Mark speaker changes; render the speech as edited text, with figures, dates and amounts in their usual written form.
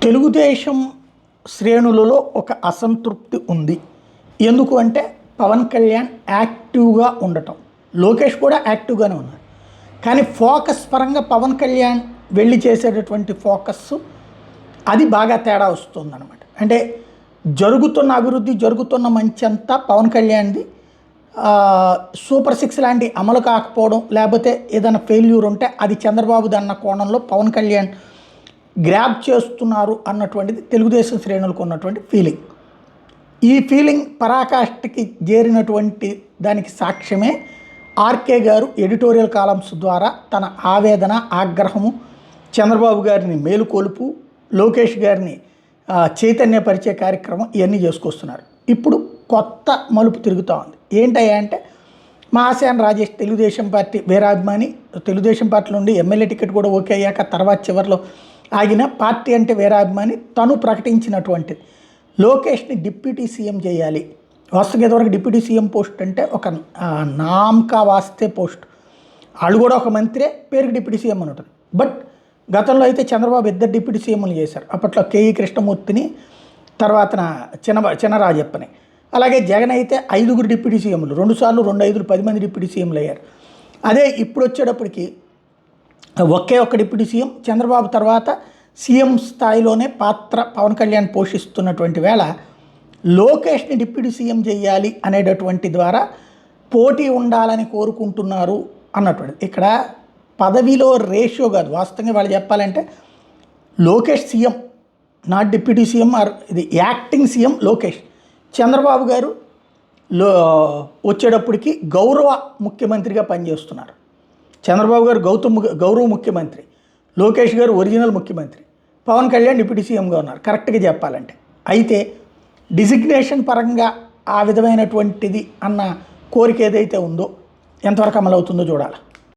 Speaker 1: తెలుగుదేశం శ్రేణులలో ఒక అసంతృప్తి ఉంది. ఎందుకు అంటే పవన్ కళ్యాణ్ యాక్టివ్గా ఉండటం, లోకేష్ కూడా యాక్టివ్గానే ఉన్నారు. కానీ ఫోకస్ పరంగా పవన్ కళ్యాణ్ వెళ్ళి చేసేటటువంటి ఫోకస్ అది బాగా తేడా వస్తుందన్నమాట. అంటే జరుగుతున్న అభివృద్ధి, జరుగుతున్న మంచి అంతా పవన్ కళ్యాణ్ది. సూపర్ 6 లాంటి అమలు కాకపోవడం, లేకపోతే ఏదైనా ఫెయిల్యూర్ ఉంటే అది చంద్రబాబుది అన్న కోణంలో పవన్ కళ్యాణ్ గ్రాబ్ చేస్తున్నారు అన్నటువంటిది తెలుగుదేశం శ్రేణులకు ఉన్నటువంటి ఫీలింగ్. ఈ ఫీలింగ్ పరాకాష్ఠకి చేరినటువంటి దానికి సాక్ష్యమే ఆర్కే గారు ఎడిటోరియల్ కాలమ్స్ ద్వారా తన ఆవేదన, ఆగ్రహము, చంద్రబాబు గారిని మేలుకొలుపు, లోకేష్ గారిని చైతన్యపరిచే కార్యక్రమం ఇవన్నీ చేసుకొస్తున్నారు. ఇప్పుడు కొత్త మలుపు తిరుగుతూ ఉంది. ఏంటయ్యా అంటే మహాసేన రాజేష్ తెలుగుదేశం పార్టీ వీరాభిమాని, తెలుగుదేశం పార్టీ నుండి ఎమ్మెల్యే టికెట్ కూడా ఓకే అయ్యాక తర్వాత చివరిలో ఆగిన పార్టీ అంటే వీరాభిమాని తను ప్రకటించినటువంటిది లోకేష్ని డిప్యూటీ సీఎం చేయాలి. వాస్తవంగా ఇదివరకు డిప్యూటీ సీఎం పోస్ట్ అంటే ఒక నామకా వాస్తే పోస్ట్, వాళ్ళు కూడా ఒక మంత్రే, పేరుకి డిప్యూటీ సీఎం అని ఉంటుంది. బట్ గతంలో అయితే చంద్రబాబు 2 డిప్యూటీ సీఎంలు చేశారు. అప్పట్లో కేఈ కృష్ణమూర్తిని, తర్వాత చినరాజప్పని. అలాగే జగన్ అయితే 5 డిప్యూటీ సీఎంలు, 2 సార్లు 2 5 10 మంది డిప్యూటీ సీఎంలు అయ్యారు. అదే ఇప్పుడు వచ్చేటప్పటికి ఒకే ఒక్క డిప్యూటీ సీఎం, చంద్రబాబు తర్వాత సీఎం స్థాయిలోనే పాత్ర పవన్ కళ్యాణ్ పోషిస్తున్నటువంటి వేళ లోకేష్ని డిప్యూటీ సీఎం చేయాలి అనేటటువంటి ద్వారా పోటీ ఉండాలని కోరుకుంటున్నారు అన్నటువంటి. ఇక్కడ పదవిలో రేషియో కాదు, వాస్తవంగా వాళ్ళు చెప్పాలంటే Lokesh CM, not deputy CM, ఇది యాక్టింగ్ సీఎం లోకేష్. చంద్రబాబు గారు వచ్చేటప్పటికి గౌరవ ముఖ్యమంత్రిగా పనిచేస్తున్నారు. చంద్రబాబు గారు గౌరవ ముఖ్యమంత్రి, లోకేష్ గారు ఒరిజినల్ ముఖ్యమంత్రి, పవన్ కళ్యాణ్ డిప్యూటీ సీఎంగా ఉన్నారు కరెక్ట్గా చెప్పాలంటే. అయితే డిజిగ్నేషన్ పరంగా ఆ విధమైనటువంటిది అన్న కోరిక ఏదైతే ఉందో ఎంతవరకు అమలవుతుందో చూడాలి.